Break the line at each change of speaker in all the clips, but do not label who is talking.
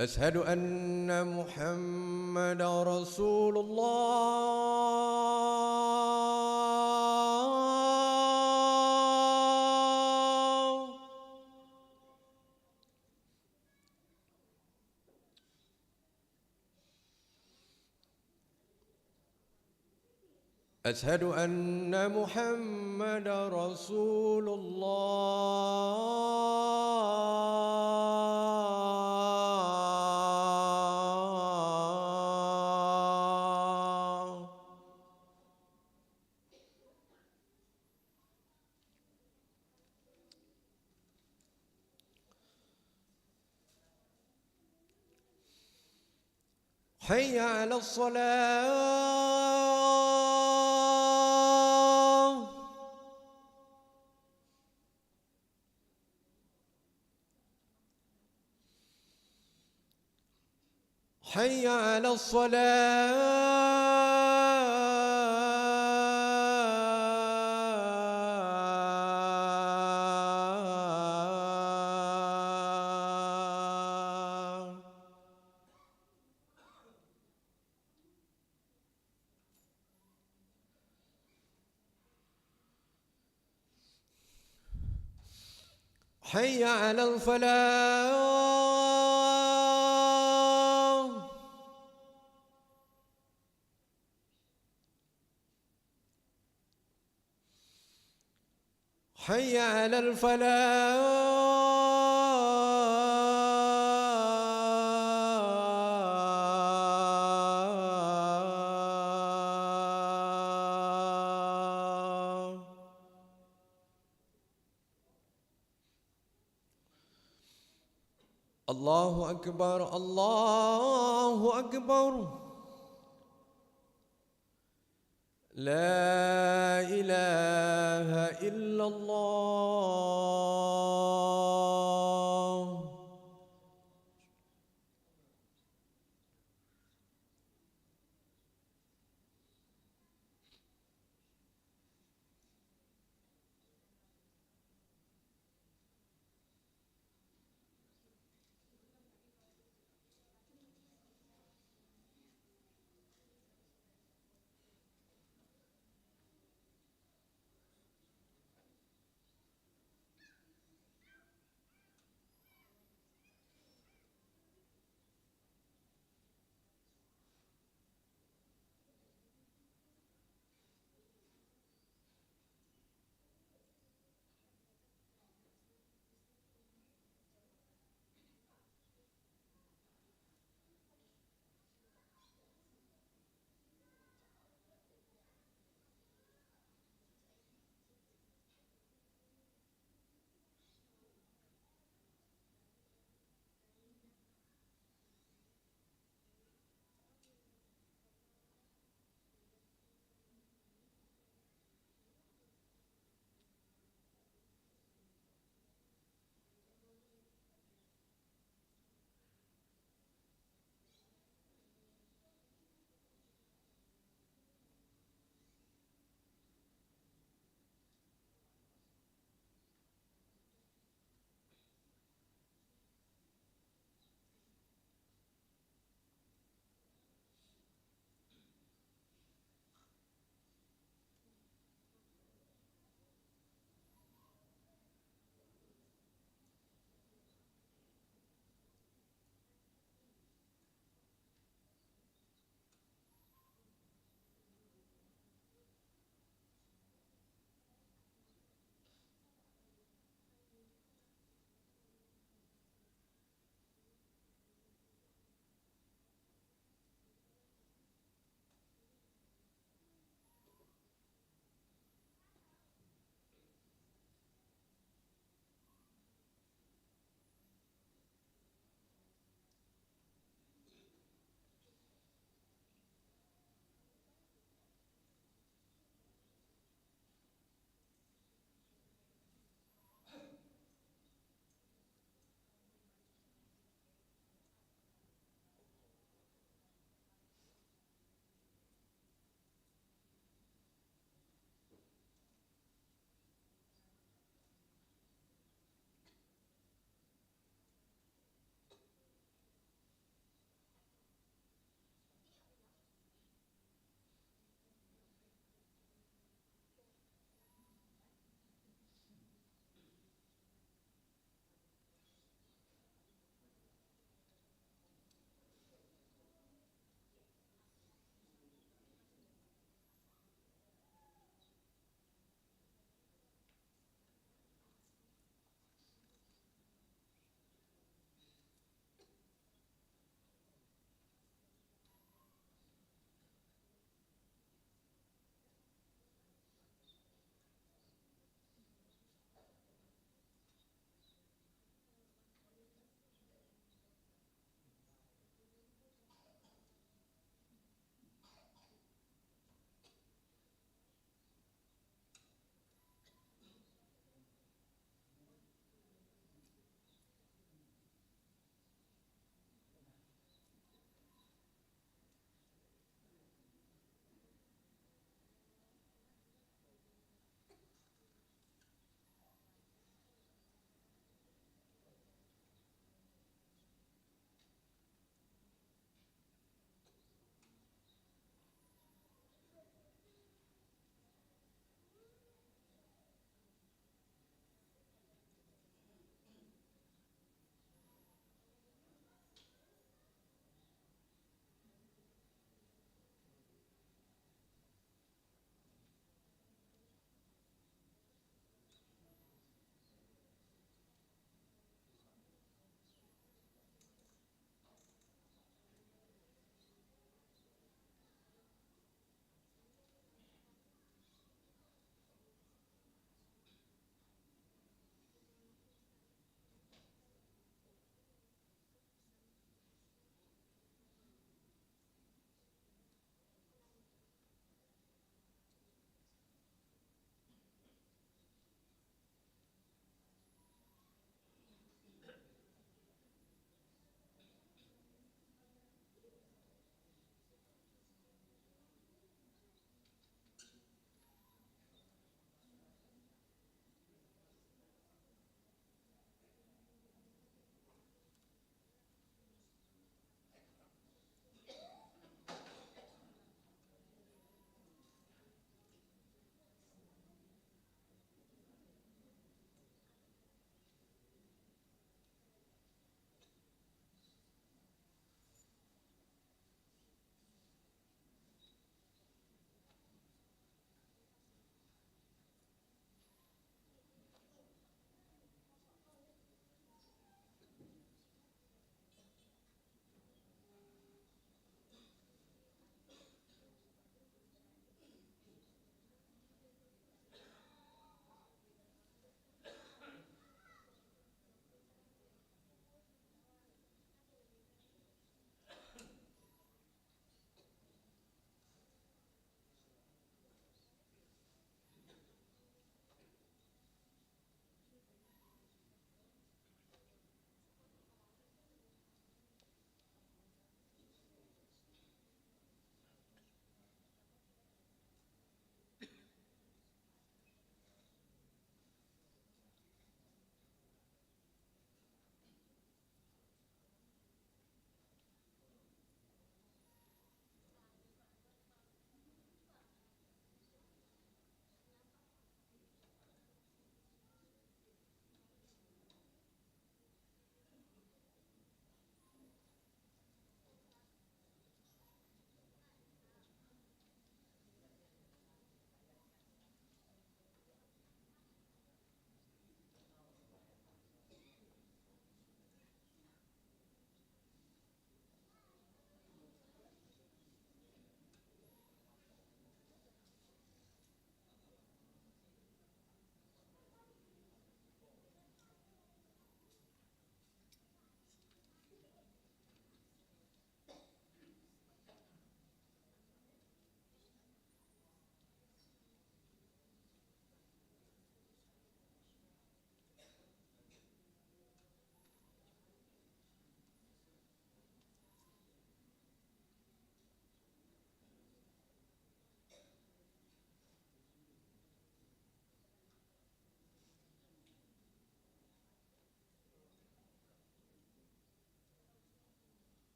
أشهد أن محمد رسول الله. أشهد أن محمد رسول الله. حي على الصلاة. حي على الصلاة. حي على الفلاح. حي على الفلاح. الله أكبر الله أكبر. لا إله إلا الله.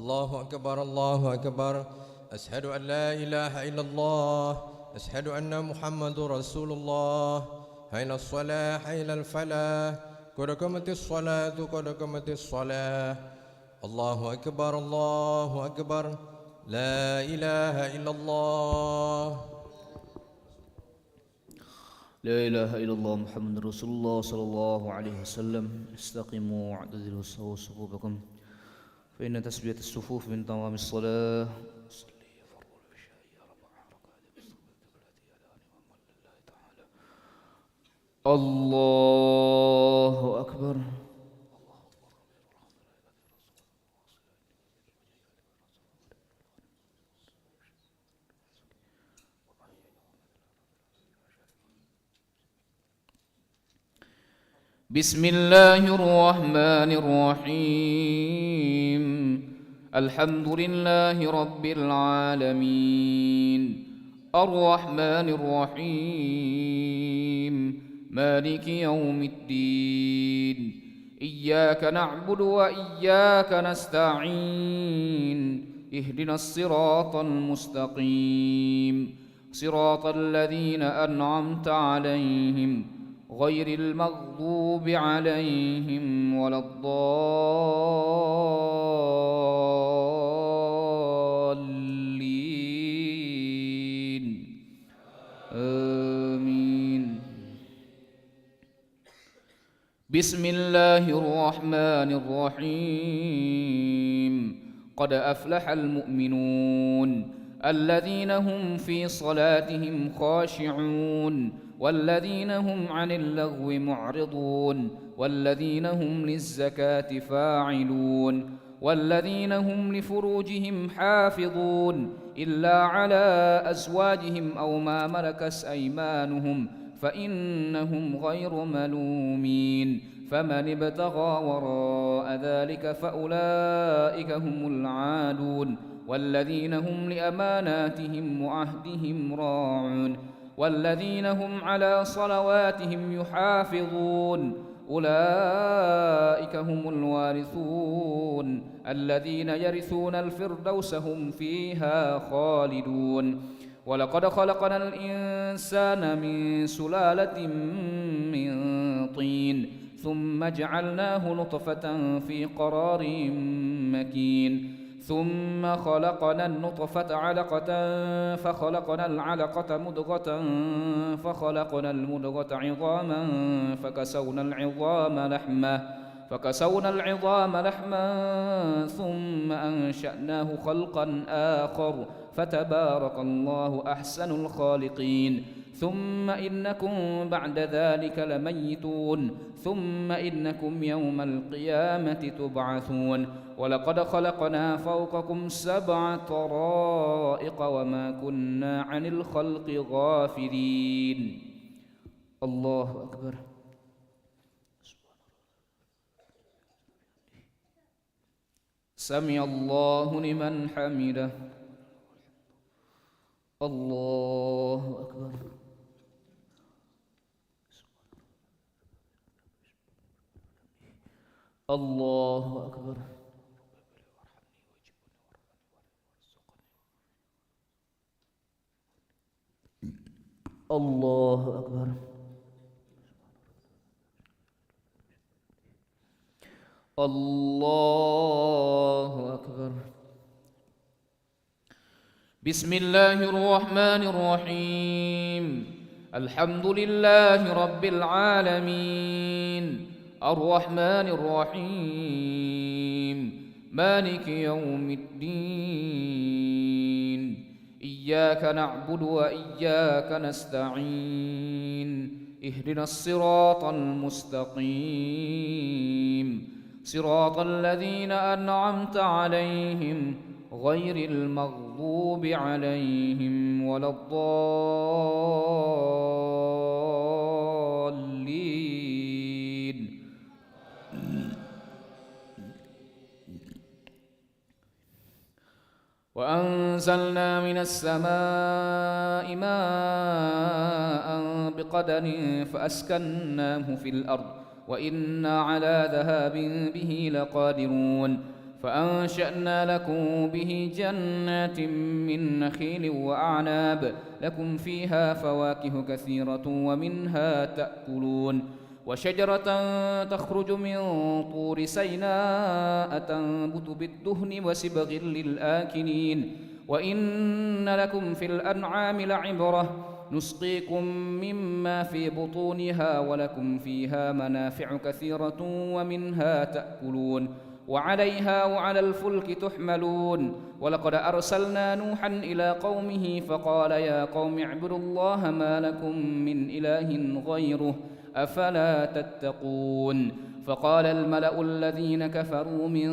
الله أكبر الله أكبر. أشهد أن لا إله إلا الله. أشهد أن محمد رسول الله. حين الصلاة حين الفلاح. قد قامت الصلاة قد قامت الصلاة. الله أكبر الله أكبر. لا إله إلا الله.
لا إله إلا الله محمد رسول الله صلى الله عليه وسلم. استقيموا واعتدلوا صفوفكم فإن تسبية الصفوف من تمام الصلاة. الله أكبر. بسم الله الرحمن الرحيم. الحمد لله رب العالمين الرحمن الرحيم مالك يوم الدين. إياك نعبد وإياك نستعين. اهدنا الصراط المستقيم صراط الذين أنعمت عليهم غير المغضوب عليهم ولا الضالين آمين. بسم الله الرحمن الرحيم. قد أفلح المؤمنون الذين هم في صلاتهم خاشعون والذين هم عن اللغو معرضون والذين هم للزكاة فاعلون والذين هم لفروجهم حافظون إلا على أزواجهم أو ما ملكت أيمانهم فإنهم غير ملومين. فمن ابتغى وراء ذلك فأولئك هم العادون والذين هم لأماناتهم وعهدهم راعون والذين هم على صلواتهم يحافظون. أولئك هم الوارثون الذين يرثون الفردوس هم فيها خالدون. ولقد خلقنا الإنسان من سلالة من طين ثم جعلناه نطفة في قرار مكين ثم خلقنا النطفة علقة فخلقنا العلقة مضغة فخلقنا المضغة عظاما فكسونا العظام لحما ثم أنشأناه خلقا آخر فتبارك الله أحسن الخالقين. ثم إنكم بعد ذلك لميتون ثم إنكم يوم القيامة تبعثون. ولقد خلقنا فوقكم 7 طرائق وما كنا عن الخلق غافلين. الله أكبر. سمع الله لمن حمده. الله أكبر. الله أكبر. الله أكبر. الله أكبر. بسم الله الرحمن الرحيم. الحمد لله رب العالمين الرحمن الرحيم مالك يوم الدين. إياك نعبد وإياك نستعين. اهدنا الصراط المستقيم صراط الذين أنعمت عليهم غير المغضوب عليهم ولا الضالين. وأنزلنا من السماء ماء بقدر فأسكناه في الأرض وإنا على ذهاب به لقادرون.
فأنشأنا لكم به جنات من نخيل وأعناب لكم فيها فواكه كثيرة ومنها تأكلون وشجرة تخرج من طور سيناء تنبت بالدهن وسبغ للآكلين وإن لكم في الأنعام لعبرة نسقيكم مما في بطونها ولكم فيها منافع كثيرة ومنها تأكلون وعليها وعلى الفلك تحملون ولقد أرسلنا نوحا إلى قومه فقال يا قوم اعبدوا الله ما لكم من إله غيره أفلا تتقون فقال الملأ الذين كفروا من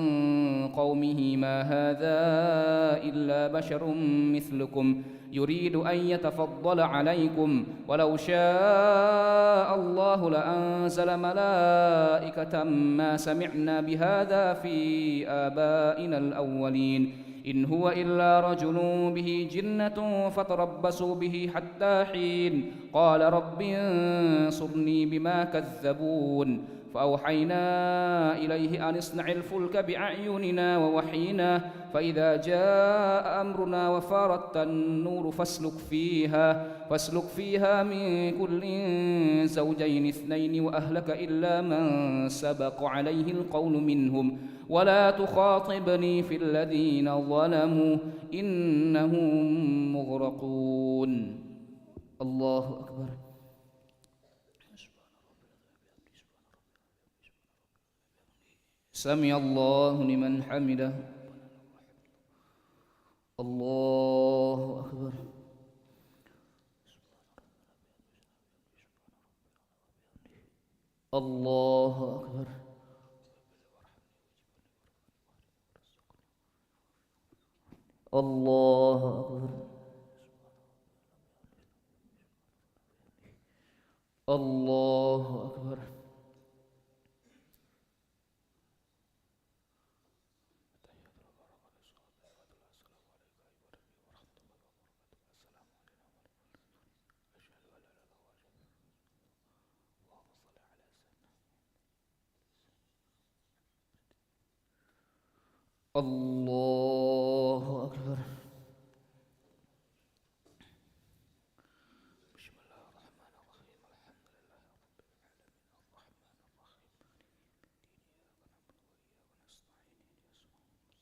قومه ما هذا إلا بشر مثلكم يريد أن يتفضل عليكم ولو شاء الله لأنزل ملائكة ما سمعنا بهذا في آبائنا الأولين إن هو إلا رجل به جنة فتربصوا به حتى حين قال رب انصرني بما كذبون فأوحينا إليه أن اصنع الفلك بأعيننا ووحينا فإذا جاء أمرنا وفارت النور فاسلك فيها من كل زوجين اثنين وأهلك إلا من سبق عليه القول منهم ولا تخاطبني في الذين ظلموا إنهم مغرقون. الله أكبر. سمع الله لمن حمده. الله أكبر. الله أكبر. الله أكبر. الله أكبر. الله أكبر. بسم الله الرحمن الرحيم الحمد لله رب العالمين الرحمن الرحيم مالك يوم الدين إياك نعبد وإياك نستعين اهدنا الصراط المستقيم صراط الذين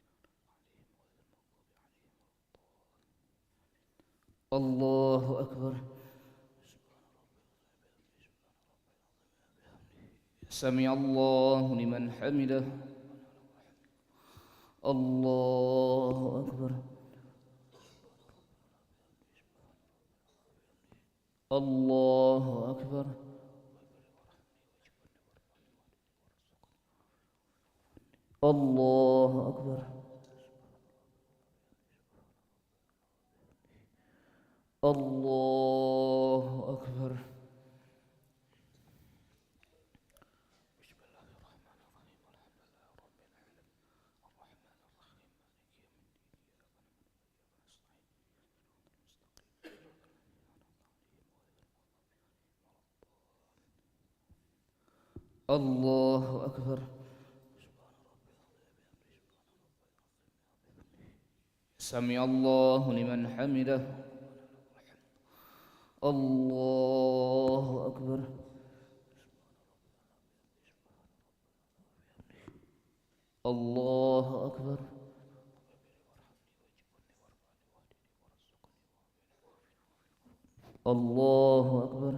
أنعمت عليهم غير المغضوب عليهم ولا الضالين. الله أكبر. سمع الله لمن حمده. الله أكبر. الله أكبر. الله أكبر. الله أكبر. بسم الله الرحمن الرحيم الحمد لله رب العالمين الرحمن الرحيم مالك يوم الدين إياك نعبد وإياك نستعين الله أكبر. سمع الله لمن حمده. الله أكبر. الله أكبر. الله أكبر.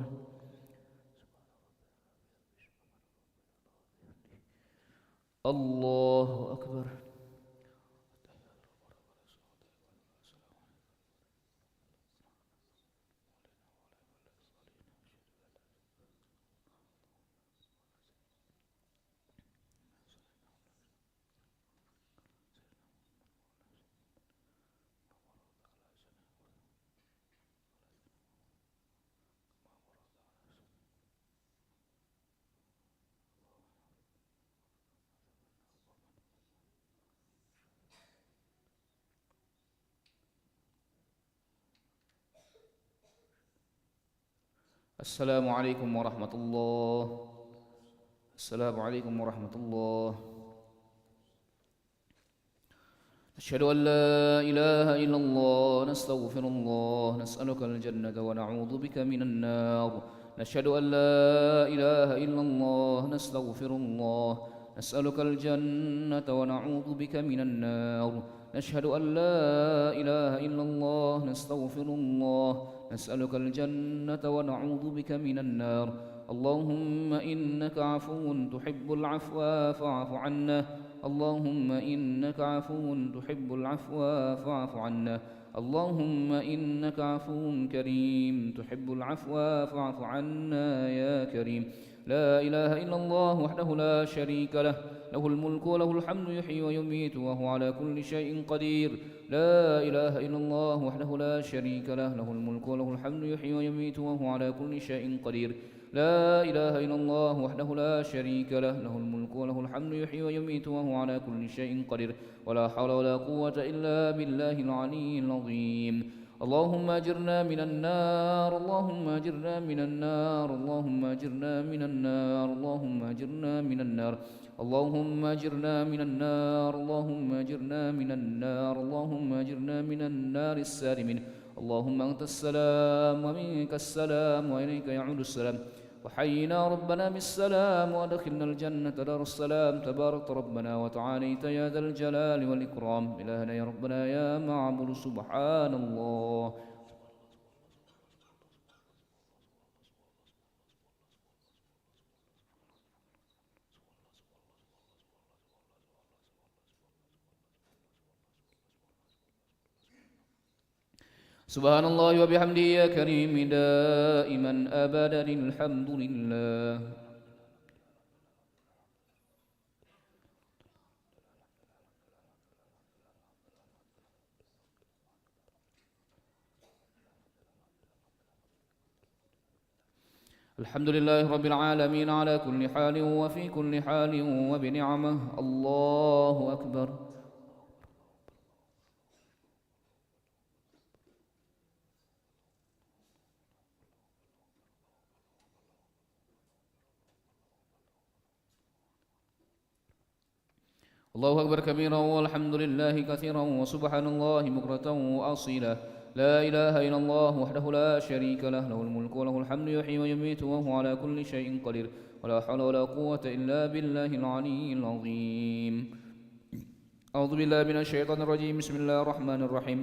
الله أكبر. السلام عليكم ورحمة الله. السلام عليكم ورحمة الله.
أشهد أن لا إله إلا الله نستغفر الله نسألك الجنة ونعوذ بك من النار نشهد أن لا إله إلا الله نستغفر الله نسألك الجنة ونعوذ بك من النار نشهد أن لا إله إلا الله نستغفر الله نسألك الجنة ونعوذ بك من النار اللهم إنك عفو تحب العفو فاعف عنا اللهم إنك عفو تحب العفو فاعف عنا اللهم إنك عفو كريم تحب العفو فاعف عنا يا كريم لا إله إلا الله وحده لا شريك له له الملك وله الحمد يحيي ويميت وهو على كل شيء قدير لا إله إلا الله وحده لا شريك له له الملك وله الحمد يحيي ويميت وهو على كل شيء قدير لا إله إلا الله وحده لا شريك له له الملك وله الحمد يحيي ويميت وهو على كل شيء قدير ولا حول ولا قوة إلا بالله العلي العظيم اللهم أجرنا من النار اللهم أجرنا من النار اللهم أجرنا من النار اللهم أجرنا من النار اللهم أجرنا من النار اللهم أجرنا من النار اللهم أجرنا من النار السالمين اللهم أنت السلام ومنك السلام وإليك يعود السلام وحينا ربنا بالسلام وأدخلنا الجنة دار السلام تبارك ربنا وتعاليت يا ذا الجلال والإكرام إلهنا يا ربنا يا معبود سبحان الله سبحان الله وبحمده يا كريم دائما أبدا الحمد لله الحمد لله رب العالمين على كل حال وفي كل حال وبنعمه الله أكبر الله أكبر كبيرا والحمد لله كثيرا وسبحان الله بكرة وأصيلا لا إله إلا الله وحده لا شريك له له الملك وله الحمد يحيي ويميت وهو على كل شيء قدير ولا حول ولا قوة إلا بالله العلي العظيم أعوذ بالله من الشيطان الرجيم بسم الله الرحمن الرحيم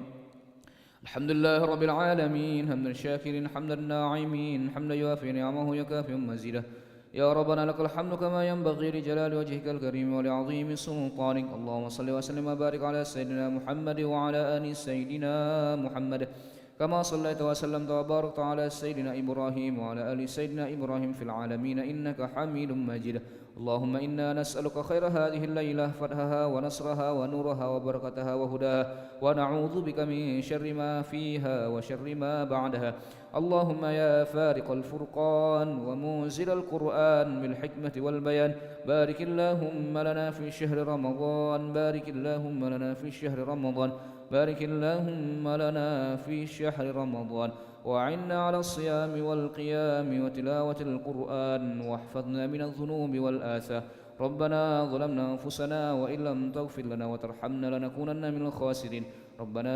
الحمد لله رب العالمين حمدا الشاكرين حمدا الناعمين حمدا يوافي نعمه يكافئ مزيده يا ربنا لك الحمد كما ينبغي لجلال وجهك الكريم ولعظيم سلطانك اللهم صل وسلم وبارك على سيدنا محمد وعلى آل سيدنا محمد كما صليت وسلمت وباركت على سيدنا إبراهيم وعلى آل سيدنا إبراهيم في العالمين إنك حميد مجيد اللهم إنا نسألك خير هذه الليلة فتحها ونصرها ونورها وبركتها وهداها ونعوذ بك من شر ما فيها وشر ما بعدها اللهم يا فارق الفرقان ومنزل القرآن بالحكمة والبيان بارك اللهم لنا في شهر رمضان بارك اللهم لنا في شهر رمضان بارك اللهم لنا في شهر رمضان وأعنا على الصيام والقيام وتلاوة القرآن واحفظنا من الذنوب والآثام ربنا ظلمنا أنفسنا وإن لم تغفر لنا وترحمنا لنكونن من الخاسرين ربنا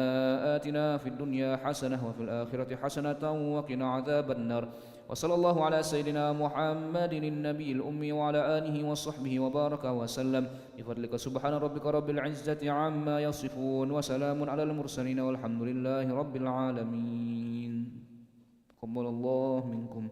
آتنا في الدنيا حسنة وفي الآخرة حسنة وقنا عذاب النار وصلى الله على سيدنا محمد النبي الأمي وعلى آله وصحبه وبارك وسلم بفضلك سبحان ربك رب العزة عما يصفون وسلام على المرسلين والحمد لله رب العالمين تقبل الله منكم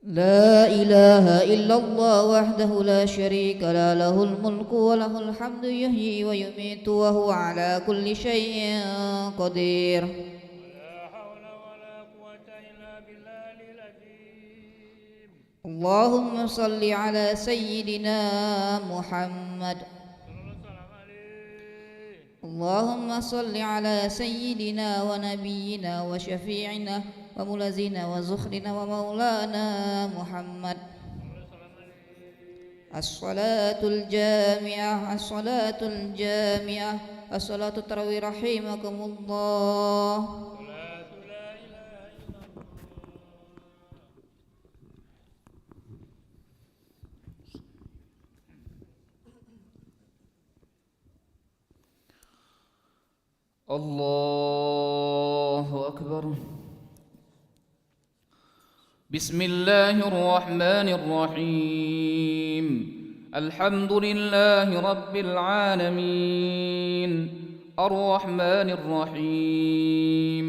لا إله إلا الله وحده لا شريك له له الملك وله الحمد يحيي ويميت وهو على كل شيء قدير
ولا حول ولا قوة إلا بالله العظيم.
اللهم صل على سيدنا محمد. اللهم صل على سيدنا ونبينا وشفيعنا وملزنا وزخرنا ومولانا محمد. الصلاة الجامعة الصلاة الجامعة الصلاة تروي رحمكم الله.
الله أكبر. بسم الله الرحمن الرحيم. الحمد لله رب العالمين الرحمن الرحيم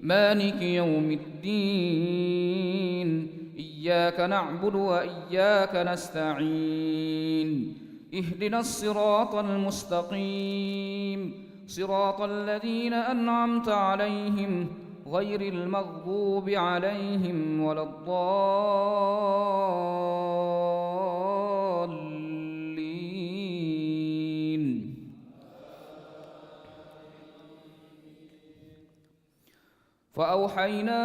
مالك يوم الدين إياك نعبد وإياك نستعين اهدنا الصراط المستقيم صراط الذين أنعمت عليهم غير المغضوب عليهم ولا الضالين. فأوحينا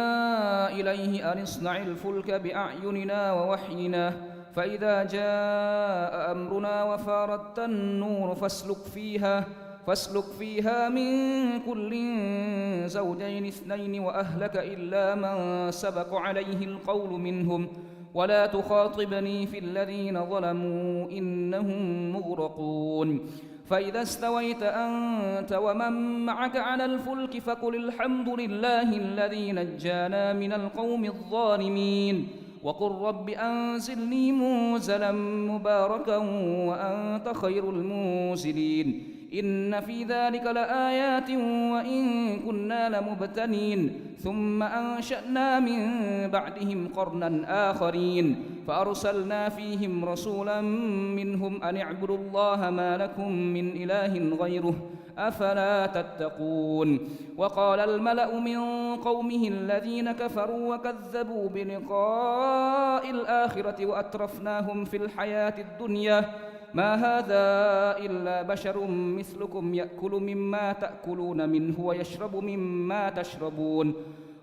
إليه أن اصنع الفلك بأعيننا ووحينا فإذا جاء أمرنا وفارت النور فاسلك فيها من كل زوجين اثنين وأهلك إلا من سبق عليه القول منهم ولا تخاطبني في الذين ظلموا إنهم مغرقون. فإذا استويت أنت ومن معك على الفلك فقل الحمد لله الذي نجانا من القوم الظالمين وقل رب أنزلني منزلا مباركا وأنت خير المنزلين. إن في ذلك لآيات وإن كنا لمبتلين ثم أنشأنا من بعدهم قرنا آخرين فأرسلنا فيهم رسولا منهم أن اعبدوا الله ما لكم من إله غيره أفلا تتقون. وقال الملأ من قومه الذين كفروا وكذبوا بلقاء الآخرة وأترفناهم في الحياة الدنيا ما هذا إلا بشر مثلكم يأكل مما تأكلون منه ويشرب مما تشربون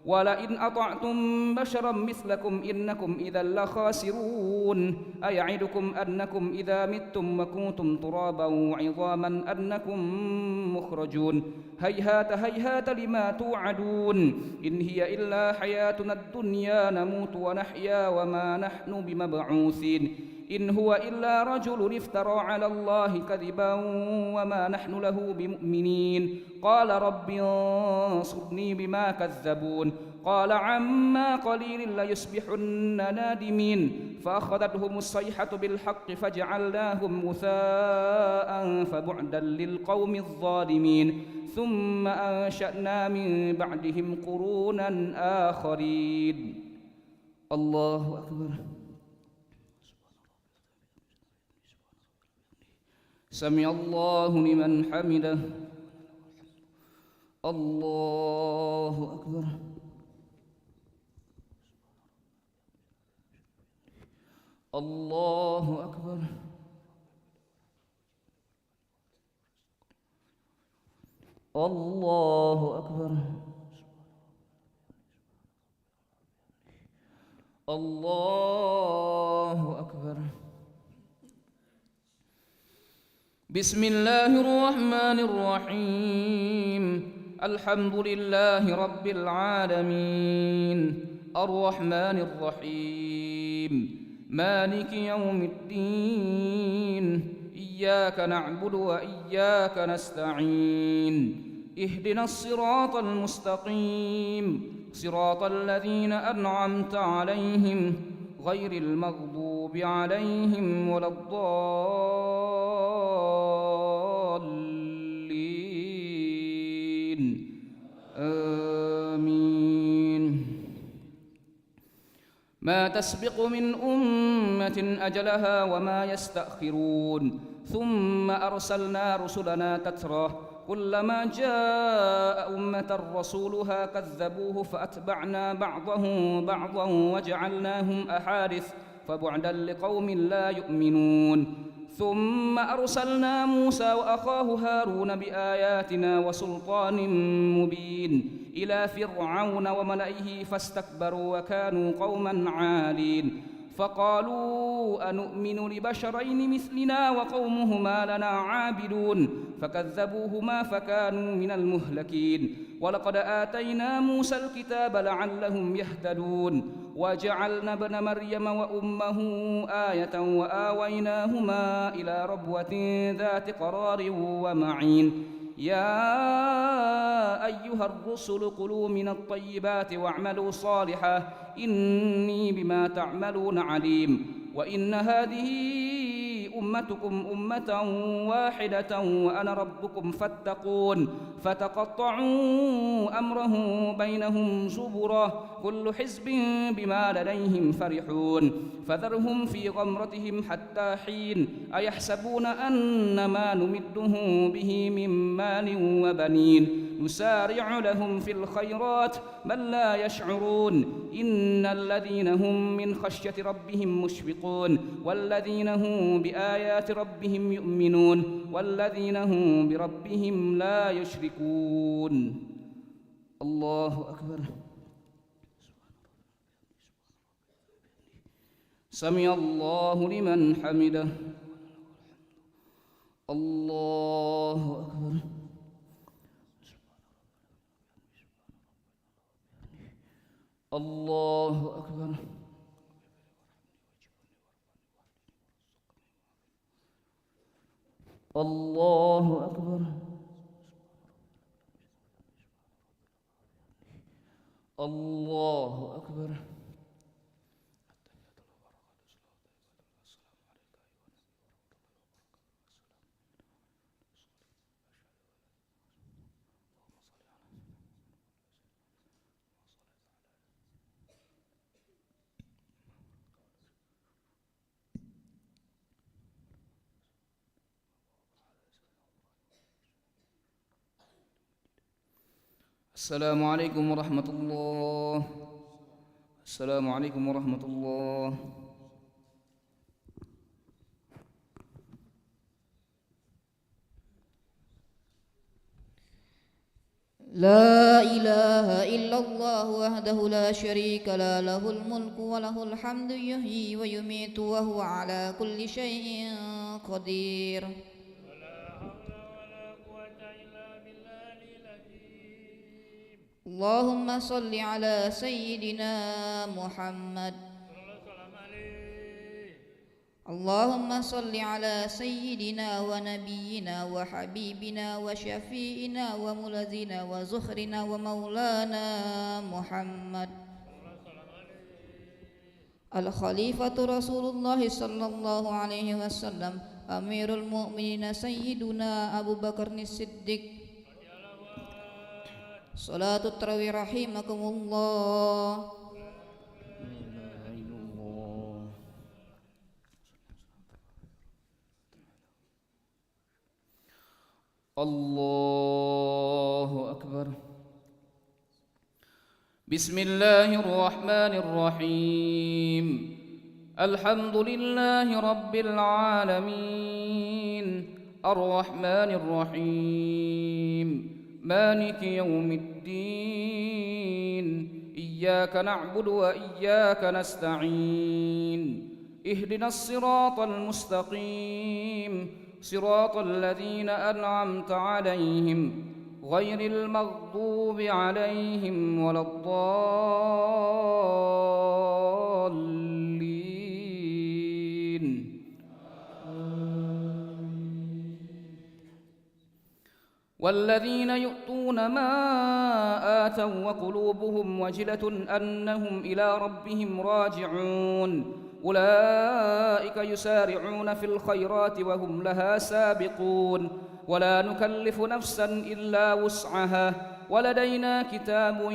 ولئن أطعتم بشرا مثلكم إنكم إذا لخاسرون. أيعدكم أنكم إذا متم وكنتم ترابا وعظاما أنكم مخرجون هيهات هيهات لما توعدون إن هي إلا حياتنا الدنيا نموت ونحيا وما نحن بمبعوثين إن هو إلا رجل افترى على الله كذبا وما نحن له بمؤمنين. قال رب انصرني بما كذبون قال عما قليل ليصبحن نادمين فأخذتهم الصيحة بالحق فجعلناهم غثاء فبعدا للقوم الظالمين. ثم أنشأنا من بعدهم قرونا آخرين. الله أكبر. سمع الله لمن حمده. الله أكبر. الله أكبر. الله أكبر. الله أكبر. بسم الله الرحمن الرحيم. الحمد لله رب العالمين الرحمن الرحيم مالك يوم الدين إياك نعبد وإياك نستعين اهدنا الصراط المستقيم صراط الذين أنعمت عليهم غير المغضوب عليهم ولا الضالين آمين. ما تسبق من أمة أجلها وما يستأخرون ثم أرسلنا رسلنا تترى كلما جاء أمة رسولها كذبوه فأتبعنا بعضهم بعضا وجعلناهم أحادث فبعدا لقوم لا يؤمنون ثم أرسلنا موسى وأخاه هارون بآياتنا وسلطان مبين إلى فرعون وملئه فاستكبروا وكانوا قوما عالين فقالوا أنؤمن لبشرين مثلنا وقومهما لنا عابدون فكذبوهما فكانوا من المهلكين ولقد آتينا موسى الكتاب لعلهم يهتدون وجعلنا ابن مريم وأمه آية وآويناهما إلى ربوة ذات قرار ومعين يا أيها الرسل كلوا من الطيبات واعملوا صالحا إني بما تعملون عليم وإن هذه أمتكم أمة واحدة وأنا ربكم فاتقون فتقطعوا أمره بينهم زبرا كل حزب بما لديهم فرحون فذرهم في غمرتهم حتى حين أيحسبون أن ما نمده به من مال وبنين نسارع لهم في الخيرات بل لا يشعرون إن الذين هم من خشية ربهم مشفقون والذين هم بآيات ربهم يؤمنون والذين هم بربهم لا يشركون الله أكبر سمع الله لمن حمده الله أكبر الله أكبر الله أكبر الله أكبر السلام عليكم ورحمة الله السلام عليكم ورحمة الله
لا إله إلا الله وحده لا شريك له الملك وله الحمد يحيي ويميت وهو على كل شيء قدير اللهم صل على سيدنا محمد اللهم صل على سيدنا ونبينا وحبيبنا وشفيئنا وملذنا وزخرنا ومولانا محمد الخليفة رسول الله صلى الله عليه وسلم أمير المؤمنين سيدنا أبو بكر الصديق صلاة التراويح رحمكم الله
الله أكبر بسم الله الرحمن الرحيم الحمد لله رب العالمين الرحمن الرحيم مالك يوم الدين إياك نعبد وإياك نستعين اهدنا الصراط المستقيم صراط الذين أنعمت عليهم غير المغضوب عليهم ولا الضالين والذين يؤتون ما آتوا وقلوبهم وجلة أنهم إلى ربهم راجعون أولئك يسارعون في الخيرات وهم لها سابقون ولا نكلف نفسا إلا وسعها ولدينا كتاب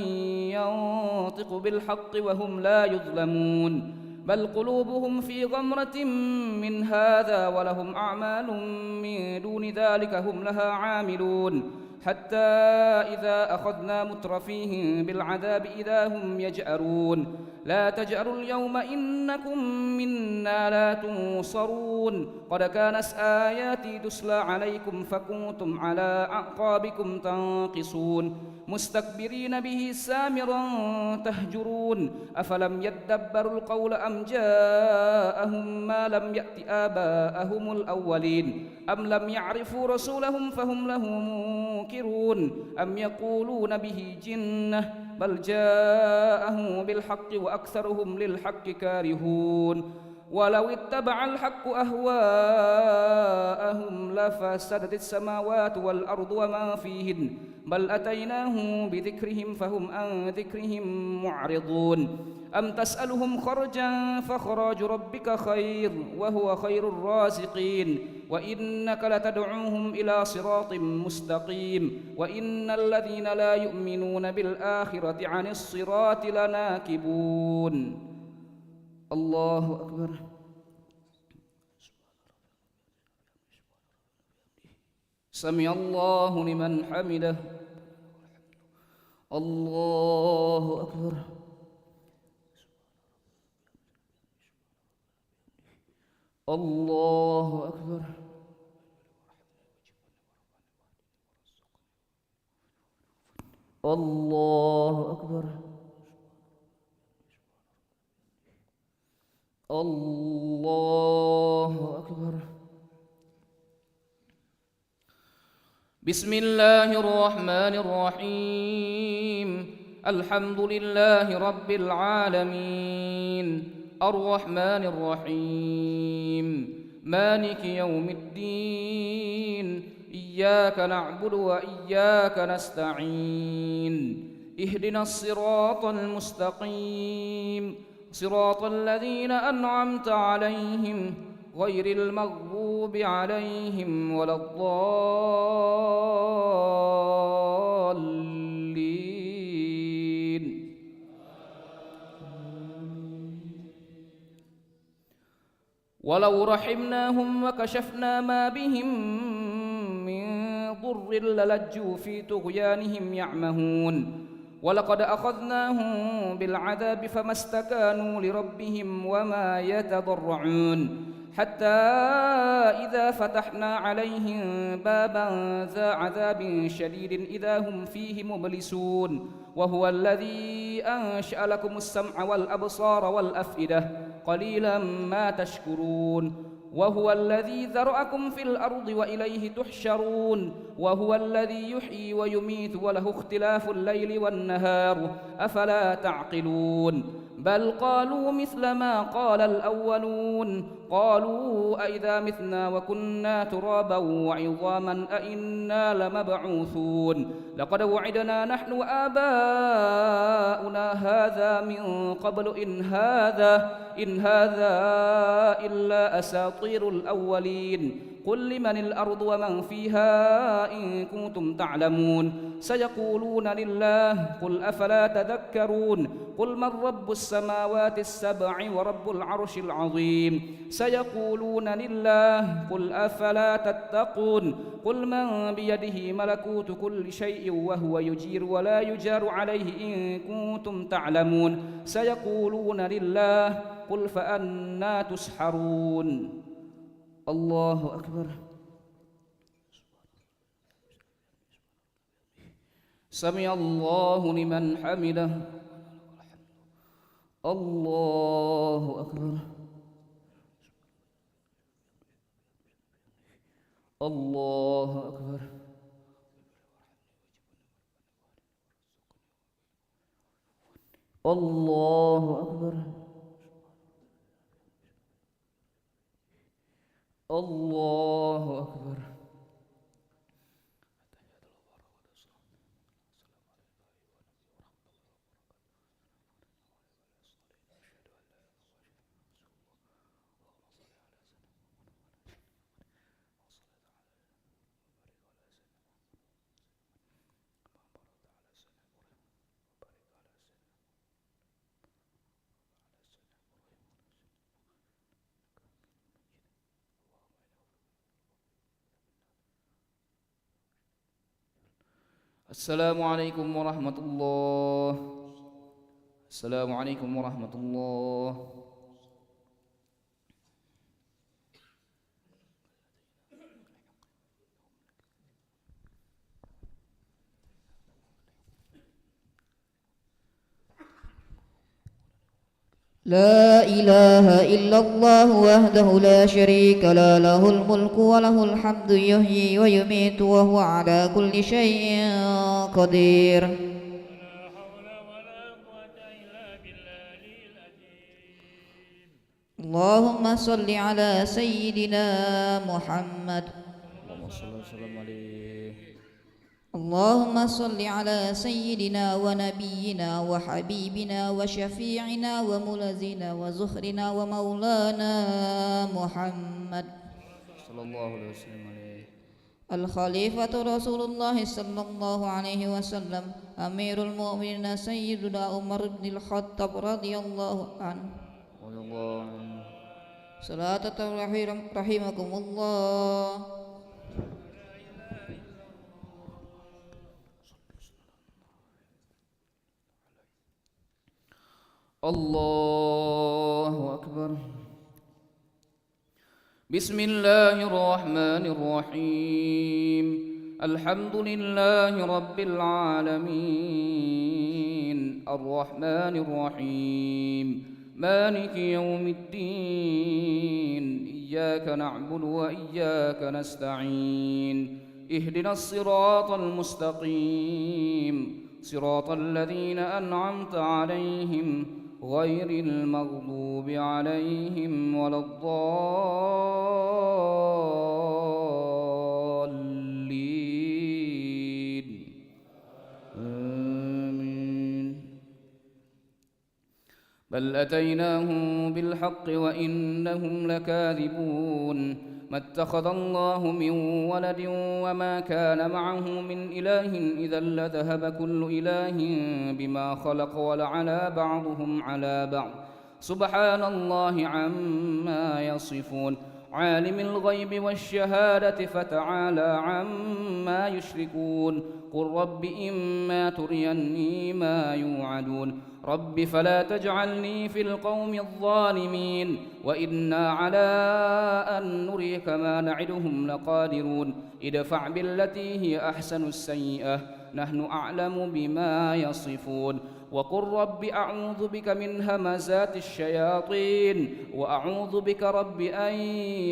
ينطق بالحق وهم لا يظلمون بل قلوبهم في غمرة من هذا ولهم أعمال من دون ذلك هم لها عاملون حتى إذا أخذنا مترفيهم بالعذاب إذا هم يجأرون لا تجأروا اليوم إنكم منا لا تنصرون قد كانت آياتي تسلى عليكم فكنتم على أعقابكم تنقصون مستكبرين به سامرا تهجرون أفلم يدبروا القول أم جاءهم ما لم يأت آباءهم الأولين أم لم يعرفوا رسولهم فهم له منكرون أم يقولون به جنة بل جاءهم بالحق وأكثرهم للحق كارهون ولو اتبع الحق أهواءهم لفسدت السماوات والأرض وما فيهن بل أتيناهم بذكرهم فهم عن ذكرهم معرضون أم تسألهم خرجا فخراج ربك خير وهو خير الرازقين وإنك لتدعوهم إلى صراط مستقيم وإن الذين لا يؤمنون بالآخرة عن الصراط لناكبون الله أكبر سمع الله لمن حمده الله أكبر الله أكبر الله أكبر الله أكبر بسم الله الرحمن الرحيم الحمد لله رب العالمين الرحمن الرحيم مالك يوم الدين إياك نعبد وإياك نستعين اهدنا الصراط المستقيم صراط الذين أنعمت عليهم غير المغضوب عليهم ولا الضالين ولو رحمناهم وكشفنا ما بهم من ضر للجوا في طغيانهم يعمهون ولقد أخذناهم بالعذاب فما استكانوا لربهم وما يتضرعون حتى إذا فتحنا عليهم بابا ذا عذاب شديد إذا هم فيه مبلسون وهو الذي أنشأ لكم السمع والأبصار والأفئدة قليلا ما تشكرون وهو الذي ذرأكم في الأرض وإليه تحشرون وهو الذي يحيي ويميت وله اختلاف الليل والنهار أفلا تعقلون بل قالوا مثل ما قال الأولون قالوا أئذا متنا وكنا ترابا وعظاما أئنا لمبعوثون لقد وعدنا نحن وآباؤنا هذا من قبل إن هذا إلا أساطير الأولين قل لمن الأرض ومن فيها إن كنتم تعلمون سيقولون لله قل أفلا تذكرون قل من رب السماوات السبع ورب العرش العظيم سيقولون لله قل أفلا تتقون قل من بيده ملكوت كل شيء وهو يجير ولا يجار عليه إن كنتم تعلمون سيقولون لله قل فأنى تسحرون الله أكبر سمع الله لمن حمده الله أكبر الله أكبر الله أكبر الله أكبر السلام عليكم ورحمة الله. السلام عليكم ورحمة الله.
لا إله إلا الله وحده لا شريك له له الملك وله الحمد يحيي ويميت وهو على كل شيء قدير.
ولا حول ولا قوة إلا بالله العظيم.
اللهم صل على سيدنا محمد.
اللهم صل وسلم عليه.
اللهم صل على سيدنا ونبينا وحبيبنا وشفيعنا وملازنا وزخرنا ومولانا محمد
صلى الله عليه وسلم عليه.
الخليفة رسول الله صلى الله عليه وسلم أمير المؤمنين سيدنا عمر بن الخطاب رضي الله عنه.
رضي الله عنه.
صلاة رحمكم الله.
الله أكبر. بسم الله الرحمن الرحيم. الحمد لله رب العالمين الرحمن الرحيم مالك يوم الدين إياك نعبد وإياك نستعين اهدنا الصراط المستقيم صراط الذين أنعمت عليهم غير المغضوب عليهم ولا الضالين آمين. بل أتيناهم بالحق وإنهم لكاذبون ما اتخذ الله من ولد وما كان معه من إله إذا لذهب كل إله بما خلق ولعلى بعضهم على بعض سبحان الله عما يصفون. عالم الغيب والشهادة فتعالى عما يشركون. قل رب إما تريني ما يوعدون رب فلا تجعلني في القوم الظالمين وإنا على أن نريك ما نعدهم لقادرون ادفع بالتي هي أحسن السيئة نحن أعلم بما يصفون. وقل رب أعوذ بك من همزات الشياطين وأعوذ بك رب أن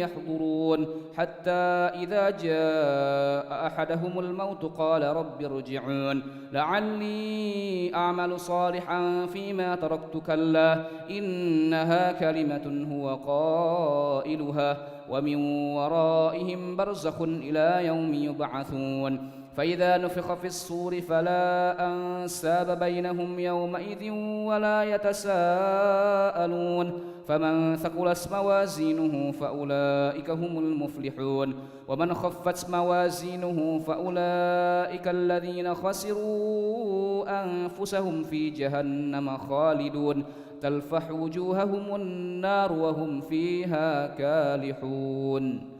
يحضرون حتى إذا جاء أحدهم الموت قال رب ارجعون لعلي أعمل صالحا فيما تركت كلا إنها كلمة هو قائلها ومن ورائهم برزخ إلى يوم يبعثون. فإذا نفخ في الصور فلا أنساب بينهم يومئذ ولا يتساءلون فمن ثقلت موازينه فأولئك هم المفلحون ومن خفت موازينه فأولئك الذين خسروا أنفسهم في جهنم خالدون تلفح وجوههم النار وهم فيها كالحون.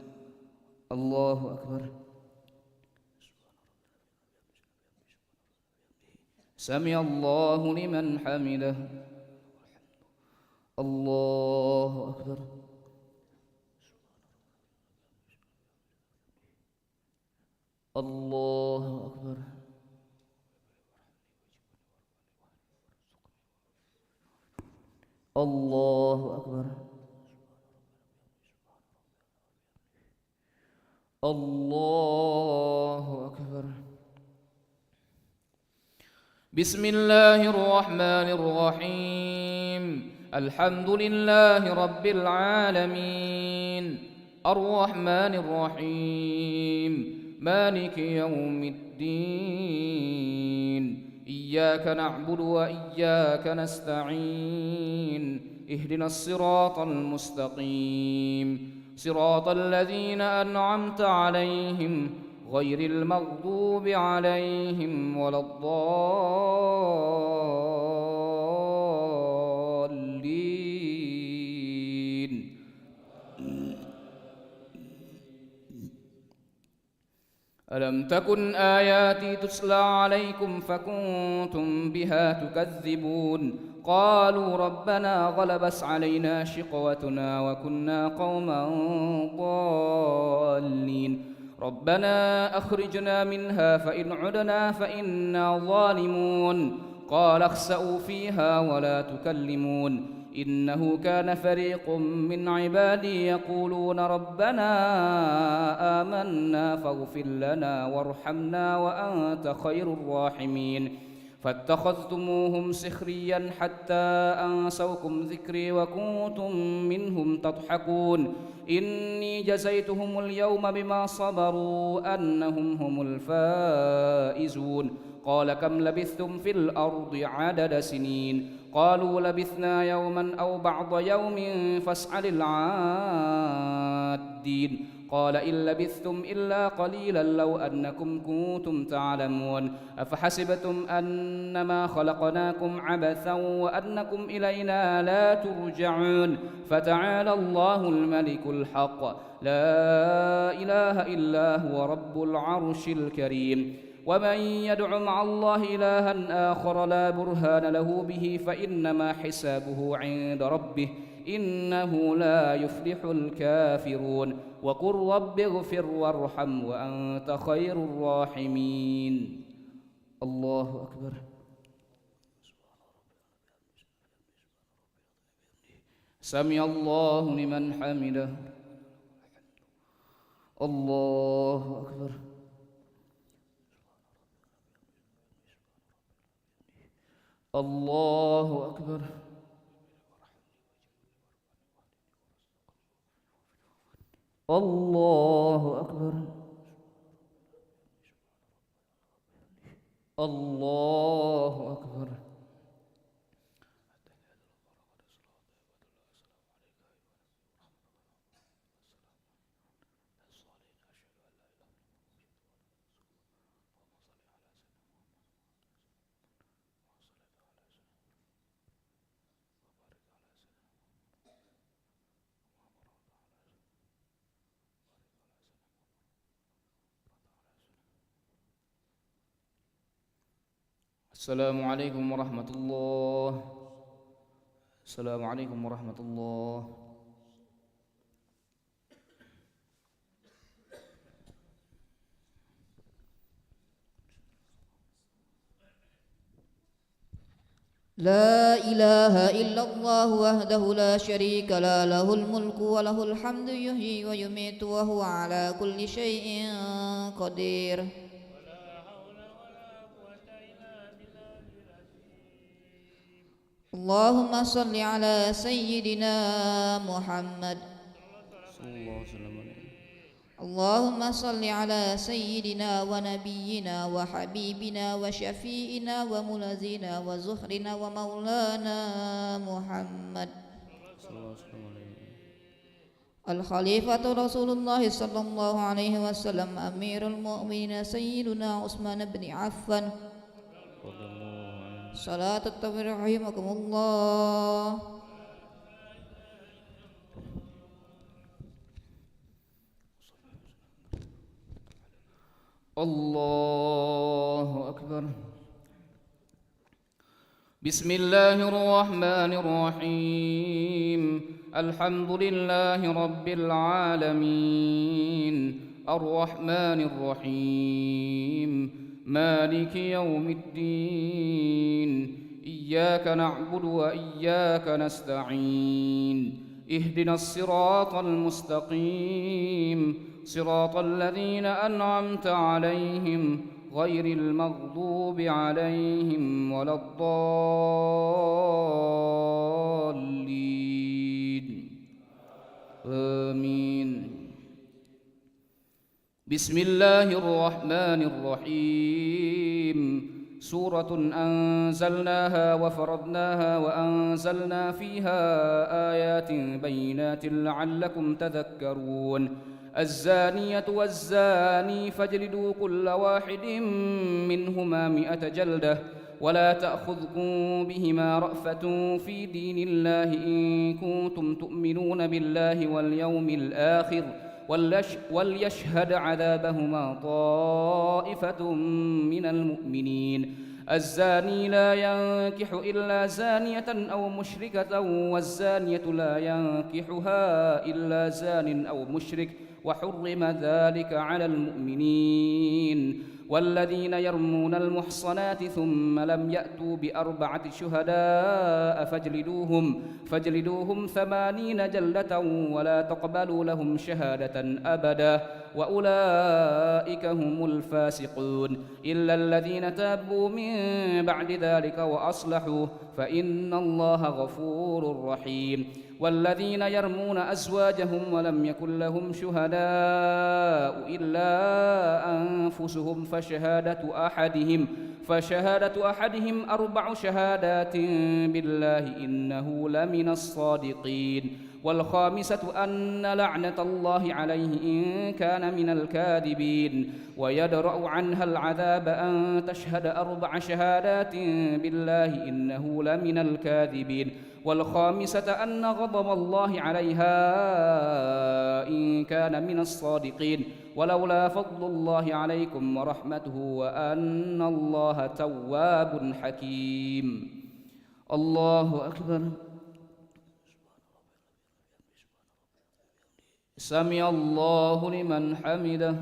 الله أكبر. سمع الله لمن حمده. الله أكبر. الله أكبر. الله أكبر. الله أكبر. بسم الله الرحمن الرحيم. الحمد لله رب العالمين الرحمن الرحيم مالك يوم الدين إياك نعبد وإياك نستعين اهدنا الصراط المستقيم صراط الذين أنعمت عليهم غير المغضوب عليهم ولا الضالين. ألم تكن آياتي تتلى عليكم فكنتم بها تكذبون قالوا ربنا غلبت علينا شقوتنا وكنا قوما ضالين ربنا أخرجنا منها فإن عدنا فإنا ظالمون قال اخسئوا فيها ولا تكلمون إنه كان فريق من عبادي يقولون ربنا آمنا فاغفر لنا وارحمنا وأنت خير الراحمين فاتخذتموهم سخريا حتى أنسوكم ذكري وكنتم منهم تضحكون إني جزيتهم اليوم بما صبروا أنهم هم الفائزون قال كم لبثتم في الأرض عدد سنين قالوا لبثنا يوما أو بعض يوم فاسأل العادين قال إن لبثتم إلا قليلا لو أنكم كنتم تعلمون أفحسبتم أنما خلقناكم عبثا وأنكم إلينا لا ترجعون فتعالى الله الملك الحق لا إله إلا هو رب العرش الكريم ومن يدع مع الله إلها آخر لا برهان له به فإنما حسابه عند ربه إنه لا يفلح الكافرون وقل رب اغفر وارحم وأنت خير الراحمين الله أكبر سمع الله لمن حمده الله أكبر الله أكبر الله أكبر الله أكبر السلام عليكم ورحمة الله السلام عليكم ورحمة الله
لا إله إلا الله وحده لا شريك له الملك وله الحمد يحيي ويميت وهو على كل شيء قدير اللهم صل على سيدنا محمد اللهم صل على سيدنا ونبينا وحبيبنا وشفيئنا وملازنا وزهرنا ومولانا محمد الخليفة رسول الله صلى الله عليه وسلم أمير المؤمنين سيدنا عثمان بن عفان صلاة الطويل رحمكم الله
الله أكبر بسم الله الرحمن الرحيم الحمد لله رب العالمين الرحمن الرحيم مالك يوم الدين إياك نعبد وإياك نستعين اهدنا الصراط المستقيم صراط الذين أنعمت عليهم غير المغضوب عليهم ولا الضالين آمين بسم الله الرحمن الرحيم سورة أنزلناها وفرضناها وأنزلنا فيها آيات بينات لعلكم تذكرون الزانية والزاني فاجلدوا كل واحد منهما 100 جلدة ولا تأخذكم بهما رأفة في دين الله إن كنتم تؤمنون بالله واليوم الآخر وليشهد عذابهما طائفة من المؤمنين. الزاني لا ينكح إلا زانية أو مشركة والزانية لا ينكحها إلا زان أو مشرك وحرم ذلك على المؤمنين. والذين يرمون المحصنات ثم لم يأتوا بأربعة شهداء فاجلدوهم 80 جلدة ولا تقبلوا لهم شهادة أبدا وأولئك هم الفاسقون إلا الذين تابوا من بعد ذلك وأصلحوا فإن الله غفور رحيم. والذين يرمون أزواجهم ولم يكن لهم شهداء إلا أنفسهم فشهادة أحدهم 4 شهادات بالله إنه لمن الصادقين. والخامسة أن لعنة الله عليه إن كان من الكاذبين. ويدرأ عنها العذاب أن تشهد 4 شهادات بالله إنه لمن الكاذبين. والخامسة أن غضب الله عليها إن كان من الصادقين. ولولا فضل الله عليكم ورحمته وأن الله تواب حكيم. الله أكبر. سمع الله لمن حمده.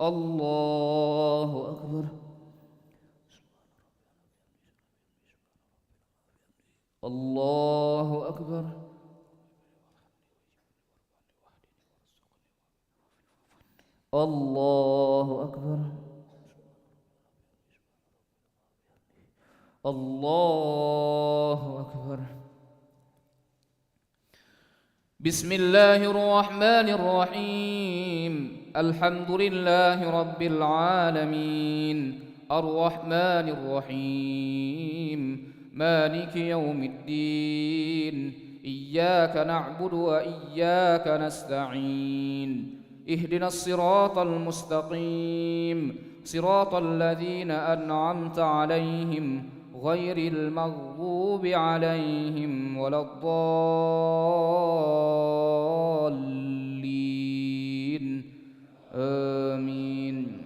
الله أكبر. الله أكبر. الله أكبر. الله أكبر. بسم الله الرحمن الرحيم. الحمد لله رب العالمين الرحمن الرحيم مالك يوم الدين إياك نعبد وإياك نستعين اهدنا الصراط المستقيم صراط الذين أنعمت عليهم غير المغضوب عليهم ولا الضالين آمين.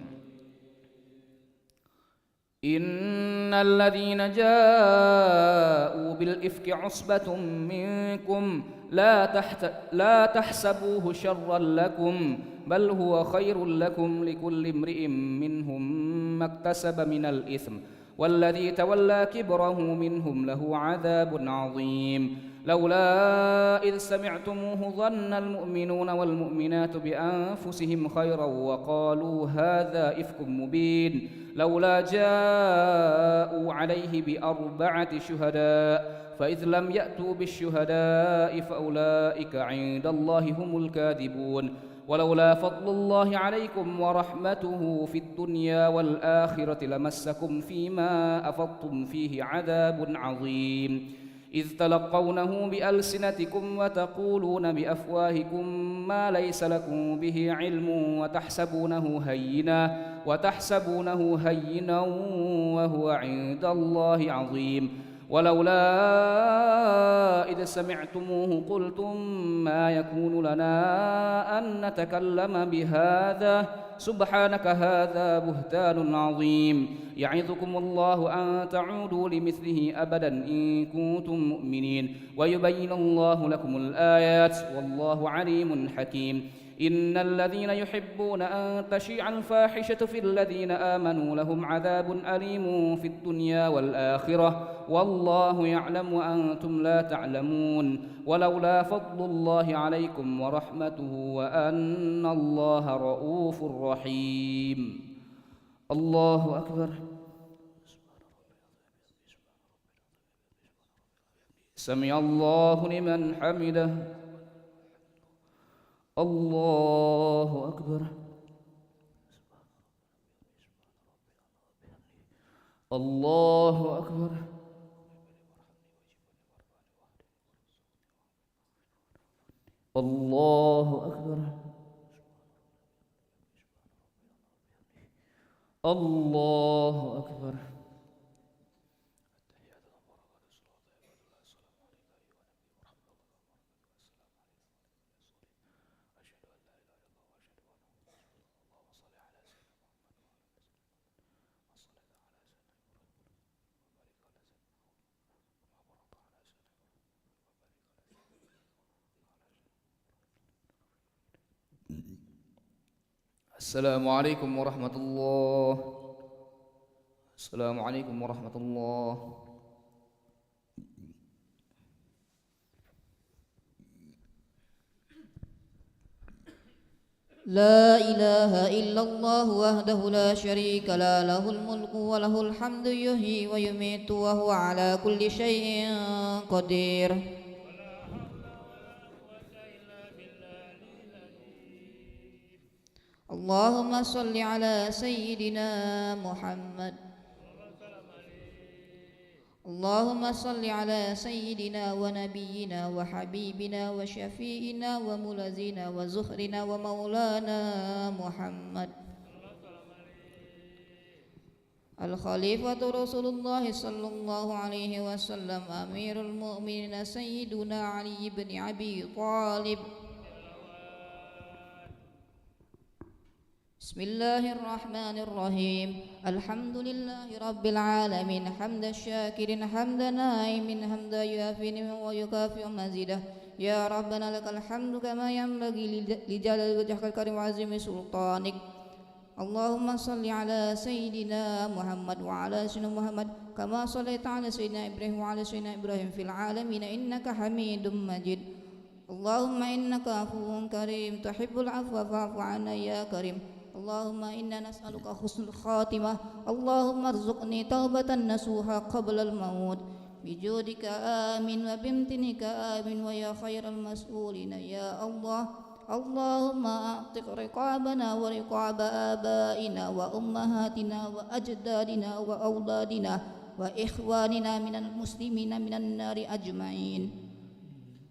إن الذين جاءوا بالإفك عصبة منكم لا تحسبوه شرا لكم بل هو خير لكم لكل امرئ منهم ما اكتسب من الإثم والذي تولى كبره منهم له عذاب عظيم. لولا إذ سمعتموه ظن المؤمنون والمؤمنات بأنفسهم خيرا وقالوا هذا إفك مبين لولا جاءوا عليه ب4 شهداء فإذ لم يأتوا بالشهداء فأولئك عند الله هم الكاذبون. ولولا فضل الله عليكم ورحمته في الدنيا والآخرة لمسكم فيما أفضتم فيه عذاب عظيم إذ تلقونه بألسنتكم وتقولون بأفواهكم ما ليس لكم به علم وتحسبونه هينا وهو عند الله عظيم. ولولا إذ سمعتموه قلتم ما يكون لنا أن نتكلم بهذا سبحانك هذا بهتان عظيم. يعظكم الله أن تعودوا لمثله أبدا إن كنتم مؤمنين ويبين الله لكم الآيات والله عليم حكيم. إن الذين يحبون أن تشيع الفاحشة في الذين آمنوا لهم عذاب أليم في الدنيا والآخرة والله يعلم وأنتم لا تعلمون. ولولا فضل الله عليكم ورحمته وأن الله رؤوف رحيم. الله أكبر. سمع الله لمن حمده. الله أكبر. الله أكبر. الله أكبر. الله أكبر. السلام عليكم ورحمة الله. السلام عليكم ورحمة الله.
لا إله إلا الله وحده لا شريك له الملك وله الحمد يحيي ويميت وهو على كل شيء قدير. اللهم صل على سيدنا محمد. اللهم صل على سيدنا ونبينا وحبيبنا وشفيعنا وملازنا وزهرنا ومولانا محمد الخليفة رسول الله صلى الله عليه وسلم أمير المؤمنين سيدنا علي بن أبي طالب. بسم الله الرحمن الرحيم. الحمد لله رب العالمين حمد الشاكر حمد نائم حمد يوافي ويكافئ مزيده. يا ربنا لك الحمد كما ينبغي لجلال وجهك الكريم وعظيم سلطانك. اللهم صل على سيدنا محمد وعلى سيدنا محمد كما صليت على سيدنا إبراهيم وعلى سيدنا إبراهيم في العالمين إنك حميد مجيد. اللهم إنك عفو كريم تحب العفو فاعف عنا يا كريم. اللهم إنا نسألك حسن الخاتمة. اللهم ارزقني توبة نصوحا قبل الموت بجودك آمين وبامتنك آمين ويا خير المسؤولين يا الله. اللهم أعتق رقابنا ورقاب آبائنا وأمهاتنا وأجدادنا وأولادنا وإخواننا من المسلمين من النار أجمعين.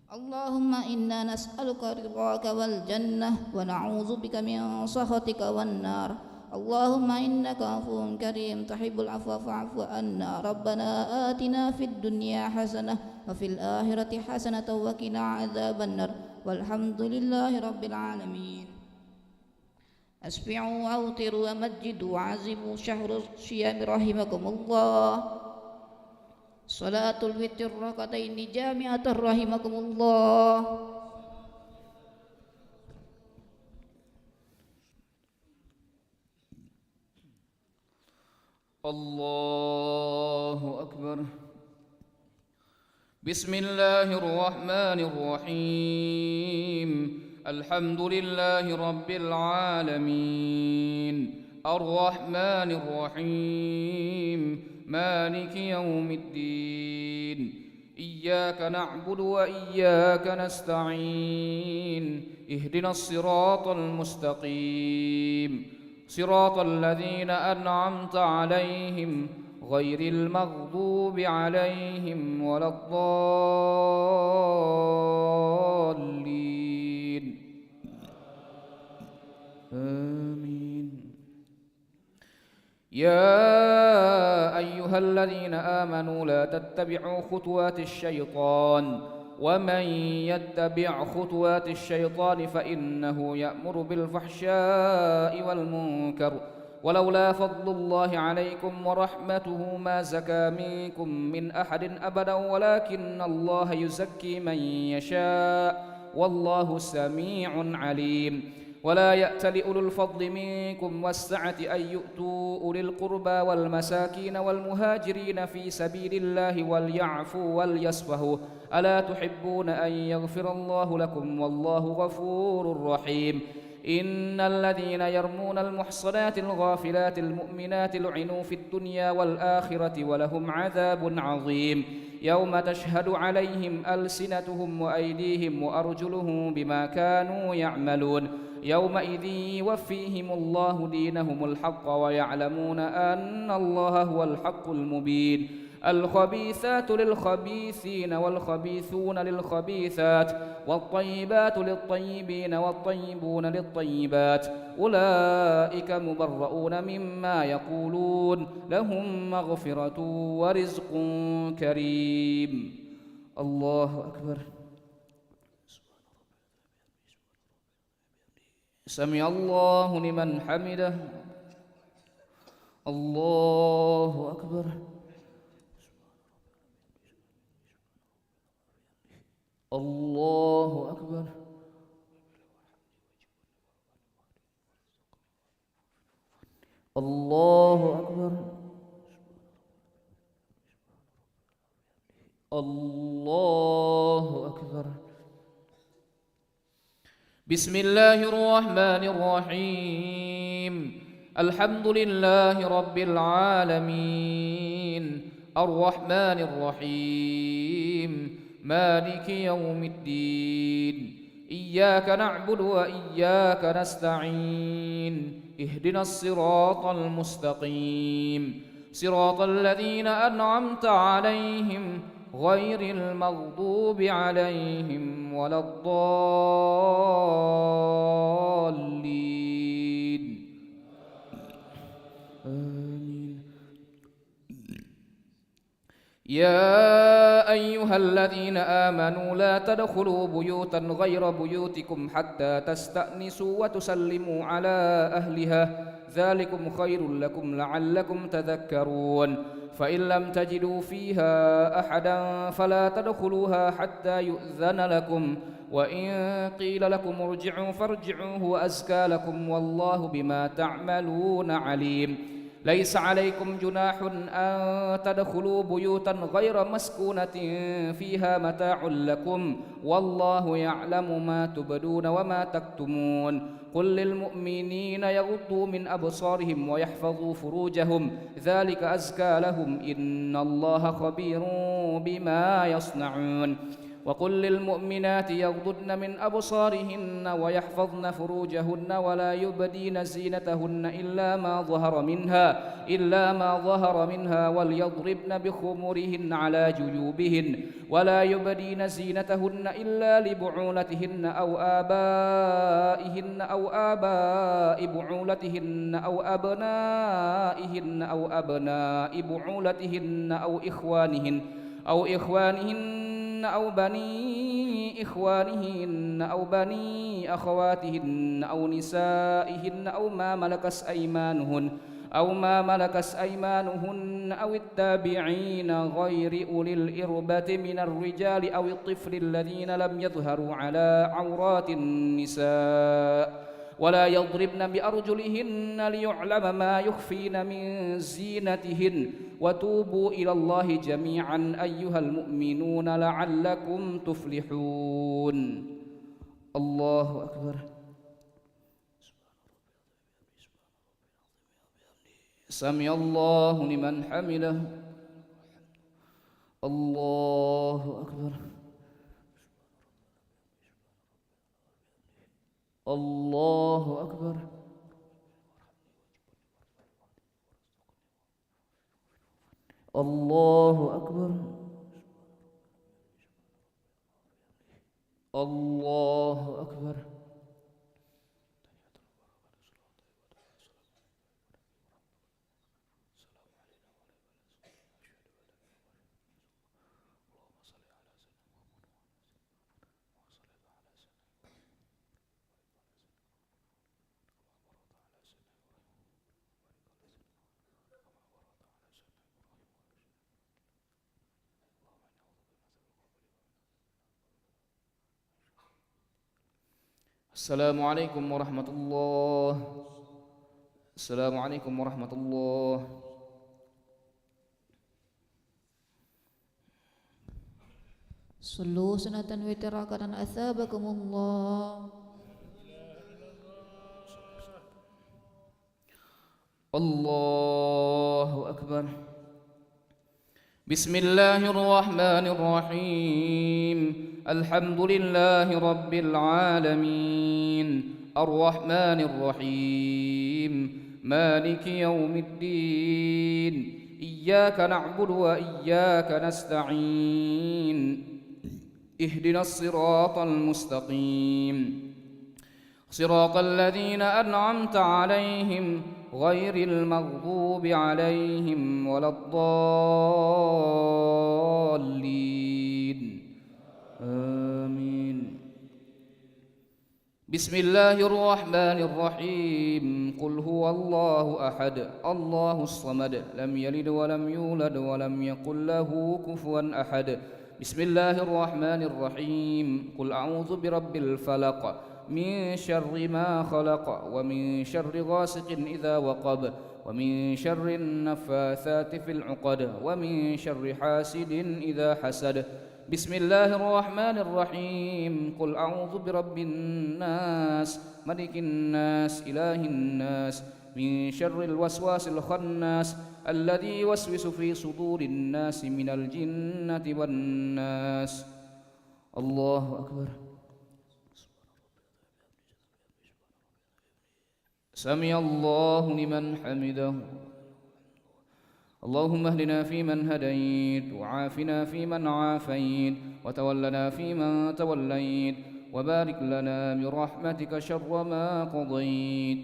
اللهم إنا نسألك رضاك والجنة ونعوذ بك من سخطك والنار. اللهم إنك عفو كريم تحب العفو فاعف عنا. ربنا آتنا في الدنيا حسنة وفي الآخرة حسنة وقنا عذاب النار والحمد لله رب العالمين. أسبعوا وأوتروا ومجدوا وعزموا شهر الصيام رحمكم الله. صلاة الوتر ركعتين جامعة رحمكم الله.
الله أكبر. بسم الله الرحمن الرحيم. الحمد لله رب العالمين الرحمن الرحيم مالك يوم الدين. إياك نعبد وإياك نستعين. اهدنا الصراط المستقيم صراط الذين أنعمت عليهم غير المغضوب عليهم ولا الضالين آمين. يا أيها الذين آمنوا لا تتبعوا خطوات الشيطان ومن يتبع خطوات الشيطان فإنه يأمر بالفحشاء والمنكر ولولا فضل الله عليكم ورحمته ما زكى منكم من أحد أبدا ولكن الله يزكي من يشاء والله سميع عليم. ولا يأتل أولو الفضل منكم والسعة أن يؤتوا أولي القربى والمساكين والمهاجرين في سبيل الله وليعفوا وليصفحوا ألا تحبون أن يغفر الله لكم والله غفور رحيم. إن الذين يرمون المحصنات الغافلات المؤمنات لعنوا في الدنيا والآخرة ولهم عذاب عظيم. يوم تشهد عليهم ألسنتهم وأيديهم وأرجلهم بما كانوا يعملون يومئذ يوفيهم الله دينهم الحق ويعلمون أن الله هو الحق المبين. الخبيثات للخبيثين والخبيثون للخبيثات والطيبات للطيبين والطيبون للطيبات أولئك مبرؤون مما يقولون لهم مغفرة ورزق كريم. الله أكبر. سمع الله لمن حمده. الله أكبر. الله أكبر. الله أكبر. بسم الله الرحمن الرحيم. الحمد لله رب العالمين الرحمن الرحيم مالك يوم الدين إياك نعبد وإياك نستعين اهدنا الصراط المستقيم صراط الذين أنعمت عليهم غير المغضوب عليهم ولا الضالين آمين. يا أيها الذين آمنوا لا تدخلوا بيوتا غير بيوتكم حتى تستأنسوا وتسلموا على أهلها ذلكم خير لكم لعلكم تذكرون. فإن لم تجدوا فيها أحدا فلا تدخلوها حتى يؤذن لكم وإن قيل لكم ارجعوا فارجعوا هو أزكى لكم والله بما تعملون عليم. ليس عليكم جناح أن تدخلوا بيوتا غير مسكونة فيها متاع لكم والله يعلم ما تبدون وما تكتمون. قل للمؤمنين يغضوا من أبصارهم ويحفظوا فروجهم ذلك أزكى لهم إن الله خبير بما يصنعون. وقل للمؤمنات يغضضن من أبصارهن ويحفظن فروجهن ولا يبدين زينتهن إلا ما ظهر منها وليضربن بخمرهن على جيوبهن ولا يبدين زينتهن إلا لبعولتهن أو آبائهن أو آباء بعولتهن أو أبنائهن أو أبناء بعولتهن أو إخوانهن أو بني إخوانهن أو بني أخواتهن أو نسائهن أو ما ملكت أيمانهن أو التابعين غير أولي الإربة من الرجال أو الطفل الذين لم يظهروا على عورات النساء ولا يضربن بأرجلهن ليعلم ما يخفين من زينتهن وتوبوا إلى الله جميعا أيها المؤمنون لعلكم تفلحون. الله أكبر. سمع الله لمن حمده. الله أكبر. الله أكبر. الله أكبر. الله أكبر. السلام عليكم ورحمة الله. السلام عليكم ورحمة الله.
صلوا سنة وتراكة أثابكم الله.
الله أكبر. بسم الله الرحمن الرحيم. الحمد لله رب العالمين الرحمن الرحيم مالك يوم الدين إياك نعبد وإياك نستعين اهدنا الصراط المستقيم صراط الذين أنعمت عليهم غير المغضوب عليهم ولا الضالين آمين. بسم الله الرحمن الرحيم. قل هو الله أحد الله الصمد لم يلد ولم يولد ولم يكن له كفوا أحد. بسم الله الرحمن الرحيم. قل أعوذ برب الفلق من شر ما خلق ومن شر غاسق إذا وقب ومن شر النفاثات في العقد ومن شر حاسد إذا حسد. بسم الله الرحمن الرحيم. قل أعوذ برب الناس ملك الناس إله الناس من شر الوسواس الخناس الذي يوسوس في صدور الناس من الجنة والناس. الله أكبر. سمع الله لمن حمده. اللهم اهدنا فيمن هديت وعافنا فيمن عافيت وتولنا فيمن توليت وبارك لنا برحمتك شر ما قضيت.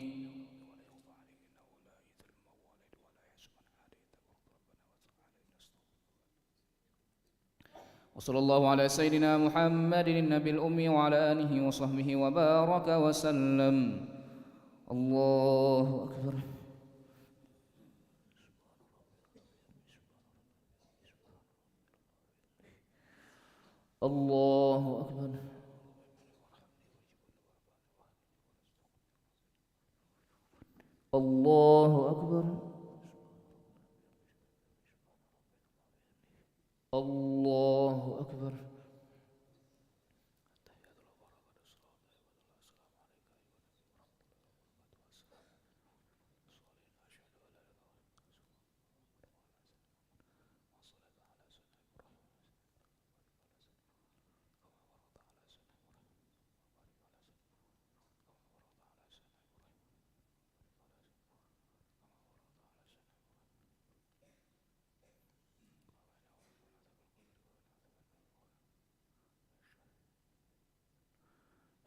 وصلى الله على سيدنا محمد النبي الأمي وعلى آله وصحبه وبارك وسلم. الله أكبر. الله أكبر. الله أكبر. الله أكبر.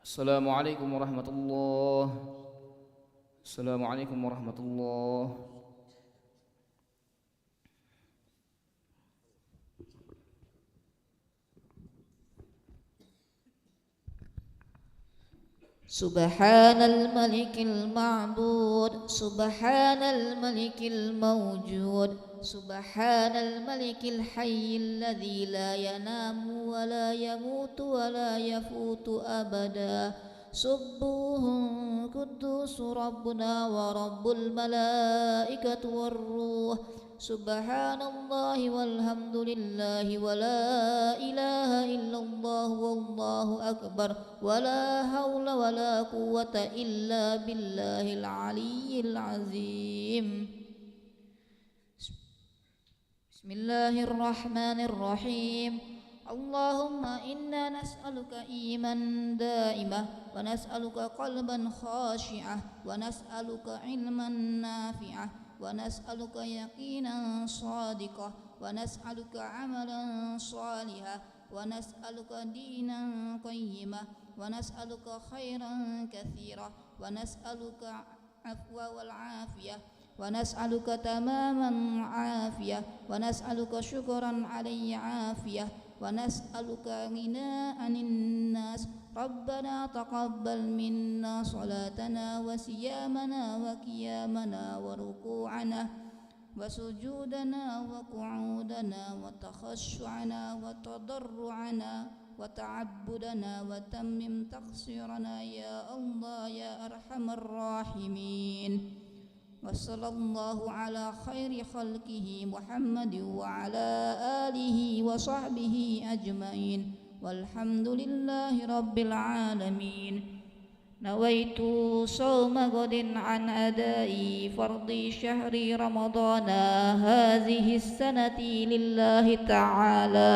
السلام عليكم ورحمة الله. السلام عليكم ورحمة الله.
سبحان الملك المعبود سبحان الملك الموجود سبحان الملك الحي الذي لا ينام ولا يموت ولا يفوت أبدا. سبوه قدوس ربنا ورب الملائكة والروح. سبحان الله والحمد لله ولا إله إلا الله والله أكبر ولا حول ولا قوة إلا بالله العلي العظيم. بسم الله الرحمن الرحيم. اللهم إنا نسألك إيمانا دائما ونسألك قلبا خاشعا ونسألك علما نافعا ونسألك يقينا صادقا ونسألك عملا صالحا ونسألك دينا قيما ونسألك خيرا كثيرا ونسألك عفو والعافية ونسألك تماما عافية ونسألك شكرا علي عافية ونسألك غنى عن الناس. ربنا تقبل منا صلاتنا وصيامنا وقيامنا وركوعنا وسجودنا وقعودنا وتخشعنا وتضرعنا وتعبدنا وتمم تقصيرنا يا الله يا أرحم الراحمين. وصلى الله على خير خلقه محمد وعلى آله وصحبه أجمعين والحمد لله رب العالمين. نويت صوم غد عن أداء فرض شهر رمضان هذه السنة لله تعالى